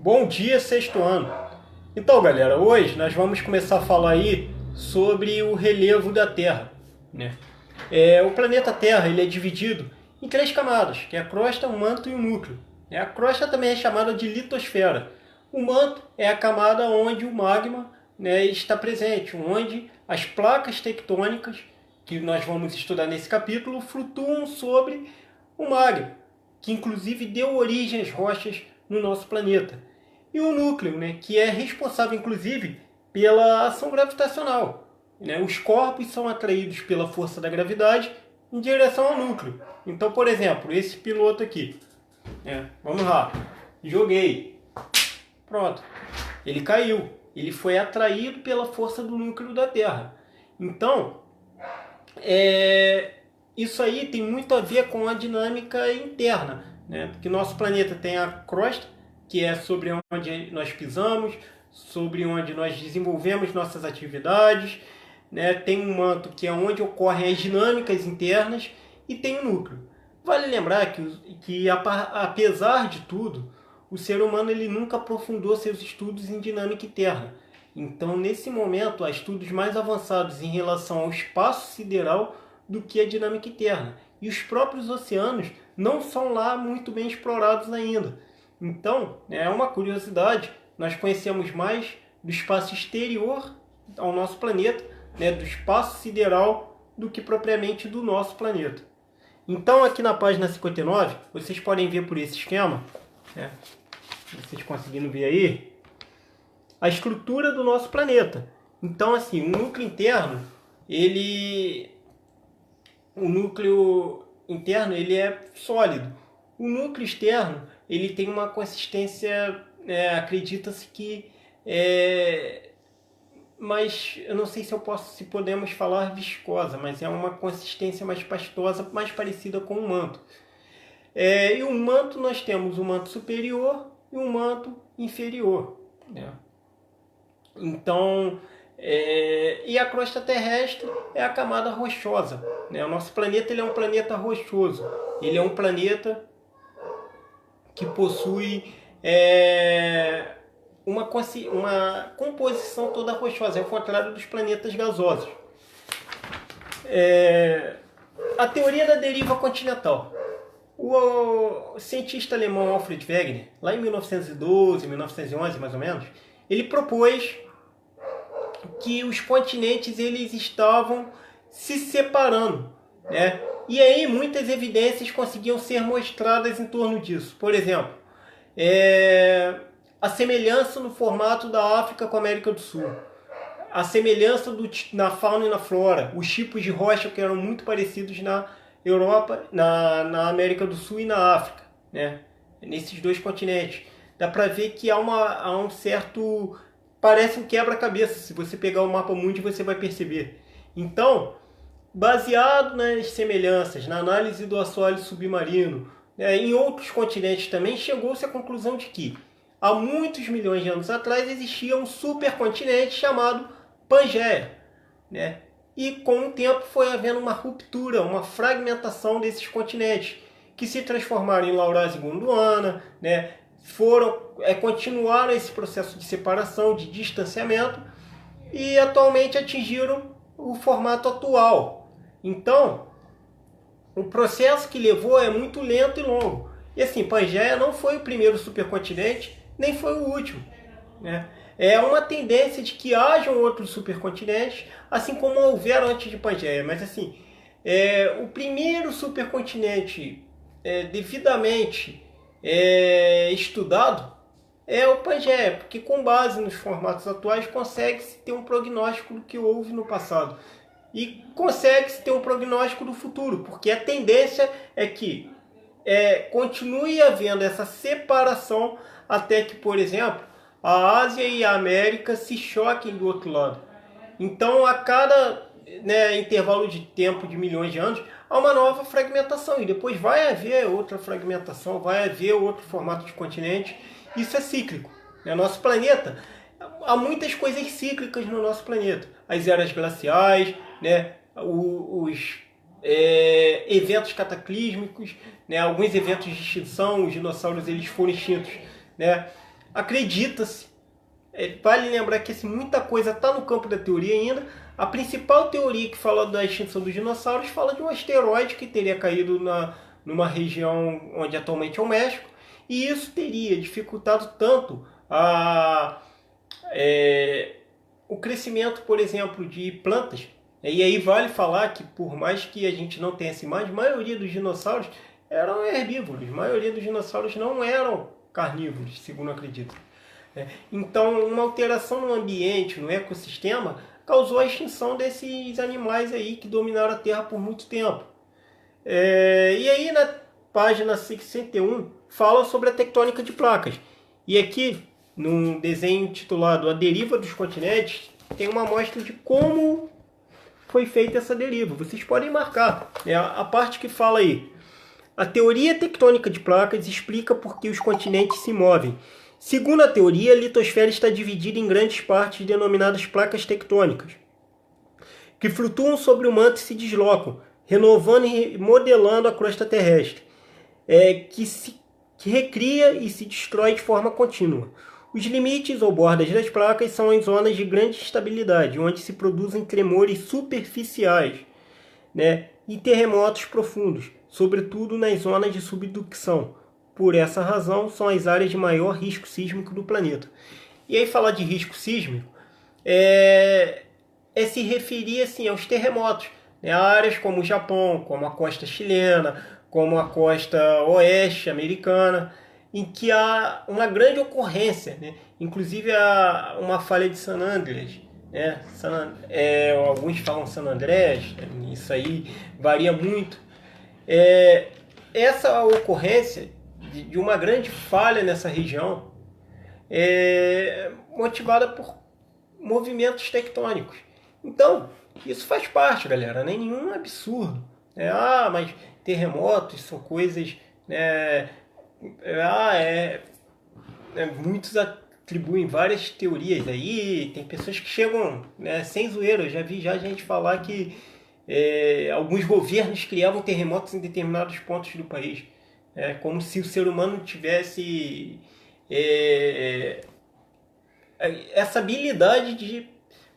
Bom dia, sexto ano. Então, galera, hoje nós vamos começar a falar aí sobre o relevo da Terra, né? O planeta Terra ele é dividido em três camadas, que é a crosta, o manto e o núcleo. A crosta também é chamada de litosfera. O manto é a camada onde o magma, né, está presente, onde as placas tectônicas, que nós vamos estudar nesse capítulo, flutuam sobre o magma, que inclusive deu origem às rochas no nosso planeta. E o núcleo, né, que é responsável inclusive pela ação gravitacional. Os corpos são atraídos pela força da gravidade em direção ao núcleo. Então, por exemplo, esse piloto aqui, vamos lá, joguei, pronto, ele caiu, ele foi atraído pela força do núcleo da Terra. Então, isso aí tem muito a ver com a dinâmica interna, né? Porque nosso planeta tem a crosta, que é sobre onde nós pisamos, sobre onde nós desenvolvemos nossas atividades, né? Tem um manto, que é onde ocorrem as dinâmicas internas, e tem o núcleo. Vale lembrar que apesar de tudo, o ser humano ele nunca aprofundou seus estudos em dinâmica interna. Então, nesse momento, há estudos mais avançados em relação ao espaço sideral do que a dinâmica interna. E os próprios oceanos não são lá muito bem explorados ainda. Então, é uma curiosidade, nós conhecemos mais do espaço exterior ao nosso planeta, né, do espaço sideral, do que propriamente do nosso planeta. Então, aqui na página 59, vocês podem ver por esse esquema, vocês conseguindo ver aí, a estrutura do nosso planeta. Então, assim, o núcleo interno, o núcleo interno ele é sólido. O núcleo externo ele tem uma consistência, acredita-se que mas eu não sei se podemos falar viscosa, mas é uma consistência mais pastosa, mais parecida com o manto. E o manto nós temos o manto superior e o manto inferior, né? Então, e a crosta terrestre é a camada rochosa, né? O nosso planeta ele é um planeta rochoso. Ele é um planeta que possui uma composição toda rochosa, ao contrário dos planetas gasosos. A teoria da deriva continental. O cientista alemão Alfred Wegener, lá em 1912, 1911 mais ou menos, ele propôs que os continentes eles estavam se separando, né? E aí muitas evidências conseguiam ser mostradas em torno disso. Por exemplo, a semelhança no formato da África com a América do Sul, a semelhança na fauna e na flora, os tipos de rocha que eram muito parecidos na Europa, na América do Sul e na África, né? Nesses dois continentes. Dá para ver que há um certo... Parece um quebra-cabeça. Se você pegar o mapa mundi, você vai perceber. Então, baseado nas semelhanças, na análise do assoalho submarino, em outros continentes também, chegou-se à conclusão de que há muitos milhões de anos atrás existia um supercontinente chamado Pangeia, né? E com o tempo foi havendo uma ruptura, uma fragmentação desses continentes, que se transformaram em Laurásia e Gondwana, né? Continuaram esse processo de separação, de distanciamento, e atualmente atingiram o formato atual. Então, o processo que levou é muito lento e longo. E assim, Pangeia não foi o primeiro supercontinente, nem foi o último, né? É uma tendência de que hajam outros supercontinentes, assim como houveram antes de Pangeia. Mas assim, o primeiro supercontinente devidamente estudado é o Pangeia, porque com base nos formatos atuais consegue-se ter um prognóstico do que houve no passado. E consegue-se ter um prognóstico do futuro, porque a tendência é que continue havendo essa separação até que, por exemplo, a Ásia e a América se choquem do outro lado. Então, a cada intervalo de tempo de milhões de anos, há uma nova fragmentação. E depois vai haver outra fragmentação, vai haver outro formato de continente. Isso é cíclico. Nosso planeta, há muitas coisas cíclicas no nosso planeta. As eras glaciais, os eventos cataclísmicos, alguns eventos de extinção, os dinossauros eles foram extintos, acredita-se, vale lembrar que assim, muita coisa está no campo da teoria ainda. A principal teoria que fala da extinção dos dinossauros fala de um asteroide que teria caído numa região onde atualmente é o México, e isso teria dificultado tanto o crescimento, por exemplo, de plantas. E aí vale falar que, por mais que a gente não tenha essa imagem, a maioria dos dinossauros eram herbívoros, a maioria dos dinossauros não eram carnívoros, segundo acredito. Então, uma alteração no ambiente, no ecossistema, causou a extinção desses animais aí que dominaram a Terra por muito tempo. E aí, na página 61, fala sobre a tectônica de placas. E aqui, num desenho titulado A Deriva dos Continentes, tem uma amostra de como foi feita essa deriva. Vocês podem marcar. A parte que fala aí. A teoria tectônica de placas explica por que os continentes se movem. Segundo a teoria, a litosfera está dividida em grandes partes denominadas placas tectônicas, que flutuam sobre o manto e se deslocam, renovando e modelando a crosta terrestre, que recria e se destrói de forma contínua. Os limites ou bordas das placas são as zonas de grande instabilidade, onde se produzem tremores superficiais, e terremotos profundos, sobretudo nas zonas de subducção. Por essa razão, são as áreas de maior risco sísmico do planeta. E aí falar de risco sísmico se referir assim, aos terremotos. Áreas como o Japão, como a costa chilena, como a costa oeste americana, em que há uma grande ocorrência, inclusive há uma falha de San Andreas. Alguns falam San Andrés, isso aí varia muito. Essa ocorrência de uma grande falha nessa região motivada por movimentos tectônicos. Então, isso faz parte, galera, nem nenhum absurdo. Mas terremotos são coisas... muitos atribuem várias teorias aí, tem pessoas que chegam, sem zoeira, eu já vi gente falar que alguns governos criavam terremotos em determinados pontos do país. Como se o ser humano tivesse essa habilidade de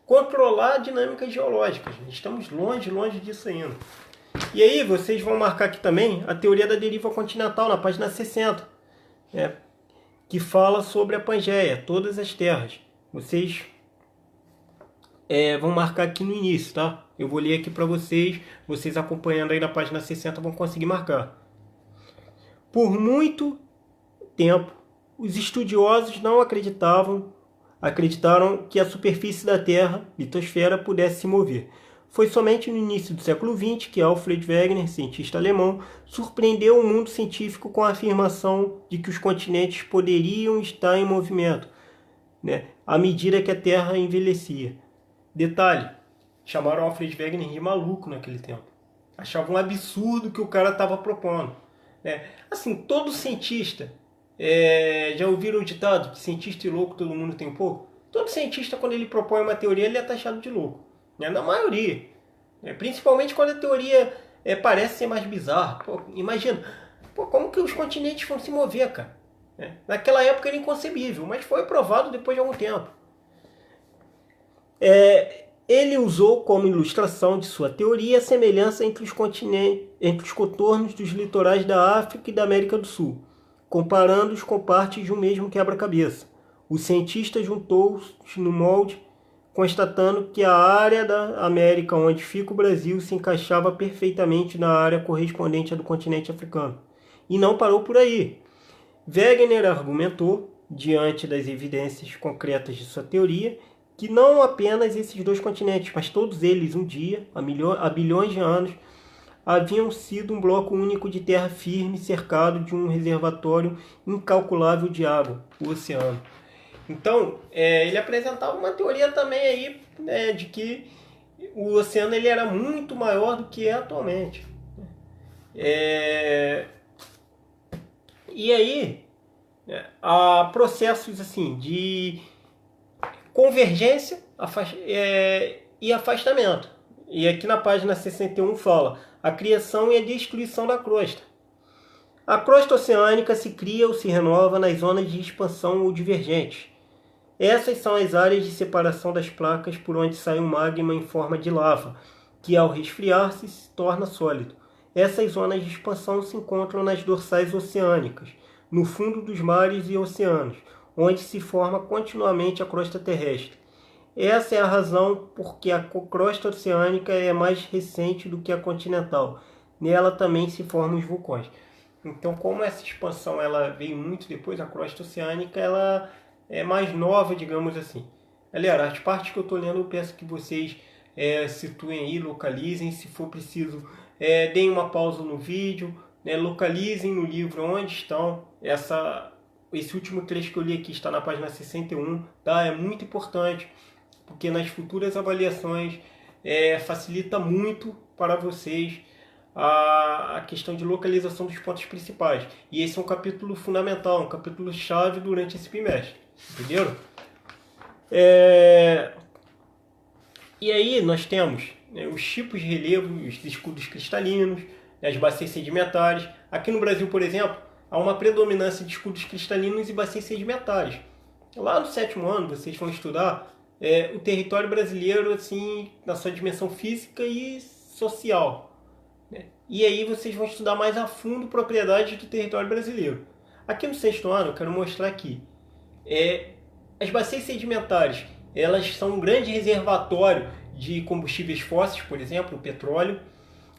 controlar dinâmicas geológicas. Estamos longe disso ainda. E aí vocês vão marcar aqui também a teoria da deriva continental, na página 60, que fala sobre a Pangeia, todas as terras. Vocês vão marcar aqui no início, tá? Eu vou ler aqui para vocês acompanhando aí na página 60 vão conseguir marcar. Por muito tempo, os estudiosos não acreditaram que a superfície da Terra, litosfera, pudesse se mover. Foi somente no início do século XX que Alfred Wegener, cientista alemão, surpreendeu o mundo científico com a afirmação de que os continentes poderiam estar em movimento, à medida que a Terra envelhecia. Detalhe, chamaram Alfred Wegener de maluco naquele tempo. Achavam um absurdo que o cara estava propondo. Assim, todo cientista, já ouviram o ditado que cientista e louco todo mundo tem um pouco? Todo cientista, quando ele propõe uma teoria, ele é taxado de louco. Na maioria. Principalmente quando a teoria parece ser mais bizarra. Imagina, como que os continentes vão se mover, cara? Naquela época era inconcebível, mas foi provado depois de algum tempo. Ele usou como ilustração de sua teoria a semelhança entre os contornos dos litorais da África e da América do Sul, comparando-os com partes de um mesmo quebra-cabeça. O cientista juntou-os no molde, constatando que a área da América onde fica o Brasil se encaixava perfeitamente na área correspondente à do continente africano. E não parou por aí. Wegener argumentou, diante das evidências concretas de sua teoria, que não apenas esses dois continentes, mas todos eles um dia, há bilhões de anos, haviam sido um bloco único de terra firme cercado de um reservatório incalculável de água, o oceano. Então, ele apresentava uma teoria também aí, de que o oceano ele era muito maior do que é atualmente. E aí, há processos assim de convergência e afastamento. E aqui na página 61 fala a criação e a destruição da crosta. A crosta oceânica se cria ou se renova nas zonas de expansão ou divergentes. Essas são as áreas de separação das placas por onde sai o magma em forma de lava, que ao resfriar-se se torna sólido. Essas zonas de expansão se encontram nas dorsais oceânicas, no fundo dos mares e oceanos, onde se forma continuamente a crosta terrestre. Essa é a razão por que a crosta oceânica é mais recente do que a continental. Nela também se formam os vulcões. Então, como essa expansão ela veio muito depois, a crosta oceânica ela é mais nova, digamos assim. Galera, as partes que eu estou lendo, eu peço que vocês situem aí, localizem, se for preciso, deem uma pausa no vídeo, né, localizem no livro onde estão. Esse último trecho que eu li aqui está na página 61, tá? É muito importante, porque nas futuras avaliações facilita muito para vocês a questão de localização dos pontos principais. E esse é um capítulo fundamental, um capítulo chave durante esse bimestre. Entenderam? E aí nós temos os tipos de relevo, os escudos cristalinos, as bacias sedimentares. Aqui no Brasil, por exemplo, há uma predominância de escudos cristalinos e bacias sedimentares. Lá no 7º ano, vocês vão estudar o território brasileiro assim, na sua dimensão física e social. E aí vocês vão estudar mais a fundo propriedades do território brasileiro. Aqui no 6º ano, eu quero mostrar aqui. As bacias sedimentares, elas são um grande reservatório de combustíveis fósseis, por exemplo, o petróleo.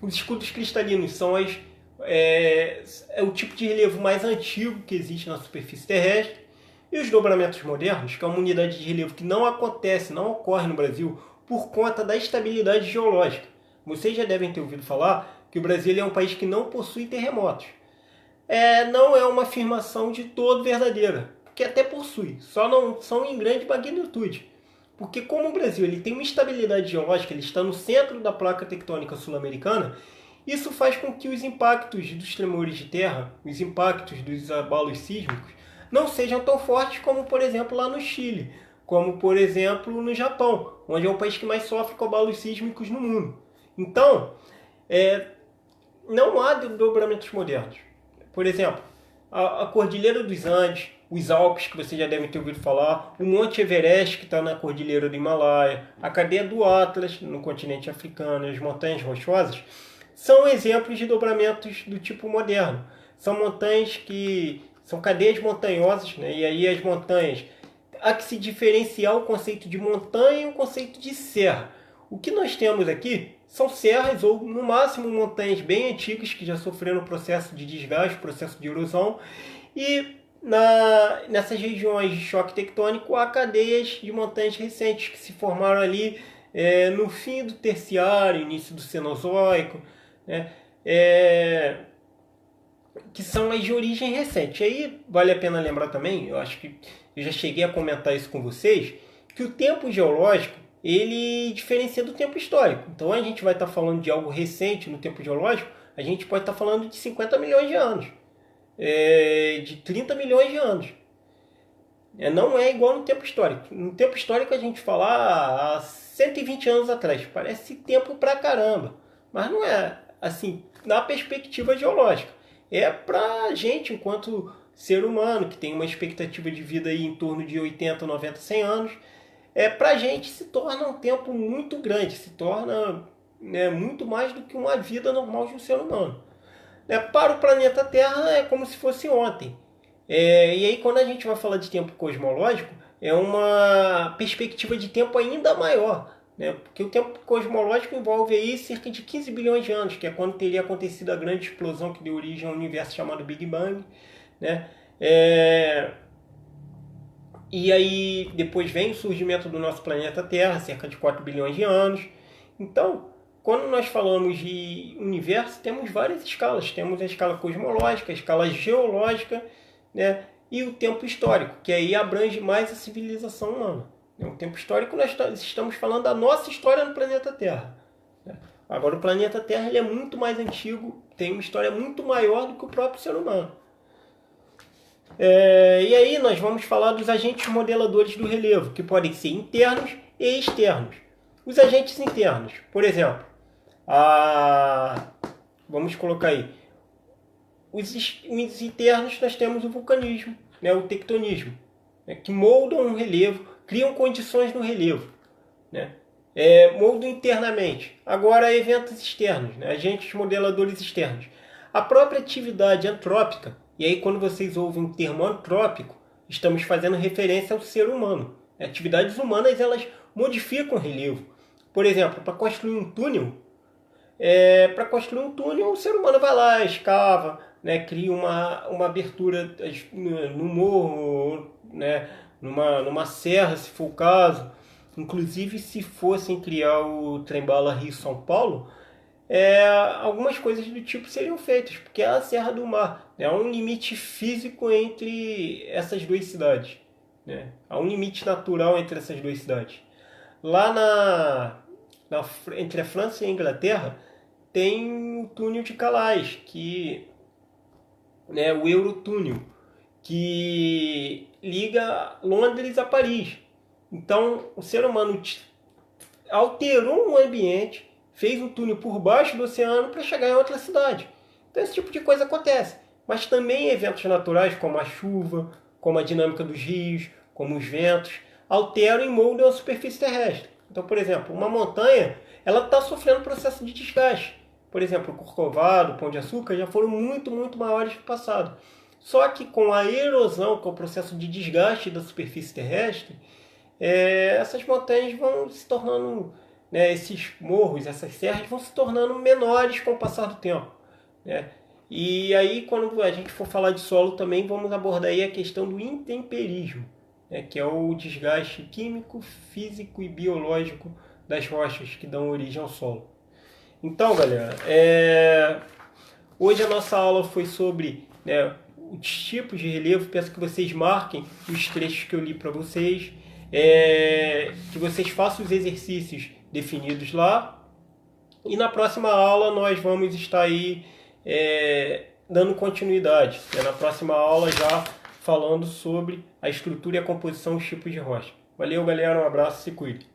Os escudos cristalinos são o tipo de relevo mais antigo que existe na superfície terrestre. E os dobramentos modernos, que é uma unidade de relevo que não ocorre no Brasil por conta da estabilidade geológica. Vocês já devem ter ouvido falar que o Brasil é um país que não possui terremotos. Não é uma afirmação de todo verdadeira, porque até possui, só não são em grande magnitude. Porque como o Brasil ele tem uma estabilidade geológica, ele está no centro da placa tectônica sul-americana, isso faz com que os impactos dos tremores de terra, os impactos dos abalos sísmicos, não sejam tão fortes como, por exemplo, lá no Chile, como, por exemplo, no Japão, onde é o país que mais sofre com abalos sísmicos no mundo. Então, não há dobramentos modernos. Por exemplo, a Cordilheira dos Andes, os Alpes, que você já deve ter ouvido falar, o Monte Everest, que está na Cordilheira do Himalaia, a cadeia do Atlas, no continente africano, as Montanhas Rochosas, são exemplos de dobramentos do tipo moderno. São montanhas que são cadeias montanhosas, né? E aí as montanhas, há que se diferenciar o conceito de montanha e o conceito de serra. O que nós temos aqui são serras ou, no máximo, montanhas bem antigas que já sofreram processo de desgaste, processo de erosão. E nessas regiões de choque tectônico há cadeias de montanhas recentes que se formaram ali no fim do Terciário, início do Cenozoico, né? Que são as de origem recente. Aí vale a pena lembrar também, eu acho que eu já cheguei a comentar isso com vocês, que o tempo geológico ele diferencia do tempo histórico. Então a gente vai estar falando de algo recente no tempo geológico, a gente pode estar falando de 50 milhões de anos, de 30 milhões de anos. Não é igual no tempo histórico. No tempo histórico a gente fala há 120 anos atrás. Parece tempo pra caramba. Mas não é assim, na perspectiva geológica. É pra gente, enquanto ser humano, que tem uma expectativa de vida aí em torno de 80, 90, 100 anos, pra gente se torna um tempo muito grande, se torna muito mais do que uma vida normal de um ser humano. Para o planeta Terra é como se fosse ontem. E aí quando a gente vai falar de tempo cosmológico, é uma perspectiva de tempo ainda maior. Porque o tempo cosmológico envolve aí cerca de 15 bilhões de anos, que é quando teria acontecido a grande explosão que deu origem ao universo chamado Big Bang. E aí depois vem o surgimento do nosso planeta Terra, cerca de 4 bilhões de anos. Então, quando nós falamos de universo, temos várias escalas. Temos a escala cosmológica, a escala geológica, e o tempo histórico, que aí abrange mais a civilização humana. O tempo histórico, nós estamos falando da nossa história no planeta Terra. Agora, o planeta Terra ele é muito mais antigo, tem uma história muito maior do que o próprio ser humano. E aí nós vamos falar dos agentes modeladores do relevo, que podem ser internos e externos. Os agentes internos, por exemplo, vamos colocar aí, os internos nós temos o vulcanismo, né, o tectonismo, né, que moldam um relevo, criam condições no relevo, né, moldam internamente. Agora, eventos externos, né, agentes modeladores externos. A própria atividade antrópica, e aí quando vocês ouvem o termo antrópico, estamos fazendo referência ao ser humano. Atividades humanas, elas modificam o relevo. Por exemplo, para construir um túnel, o ser humano vai lá, escava, né, cria uma abertura no morro, né, numa serra, se for o caso. Inclusive, se fossem criar o trem-bala Rio-São Paulo, algumas coisas do tipo seriam feitas, porque é a Serra do Mar. Né, há um limite físico entre essas duas cidades. Né, há um limite natural entre essas duas cidades. Lá entre a França e a Inglaterra, tem o túnel de Calais, né, o Eurotúnel, que liga Londres a Paris. Então, o ser humano alterou um ambiente, fez um túnel por baixo do oceano para chegar em outra cidade. Então, esse tipo de coisa acontece. Mas também eventos naturais, como a chuva, como a dinâmica dos rios, como os ventos, alteram e moldam a superfície terrestre. Então, por exemplo, uma montanha, ela está sofrendo processo de desgaste. Por exemplo, o Corcovado, o Pão de Açúcar já foram muito, muito maiores no passado. Só que com a erosão, com o processo de desgaste da superfície terrestre, essas montanhas vão se tornando, né, esses morros, essas serras vão se tornando menores com o passar do tempo. Né? E aí, quando a gente for falar de solo também, vamos abordar aí a questão do intemperismo, né, que é o desgaste químico, físico e biológico das rochas que dão origem ao solo. Então, galera, hoje a nossa aula foi sobre, né, os tipos de relevo. Peço que vocês marquem os trechos que eu li para vocês, que vocês façam os exercícios definidos lá. E na próxima aula nós vamos estar aí dando continuidade. Na próxima aula já falando sobre a estrutura e a composição dos tipos de rocha. Valeu, galera, um abraço, se cuide.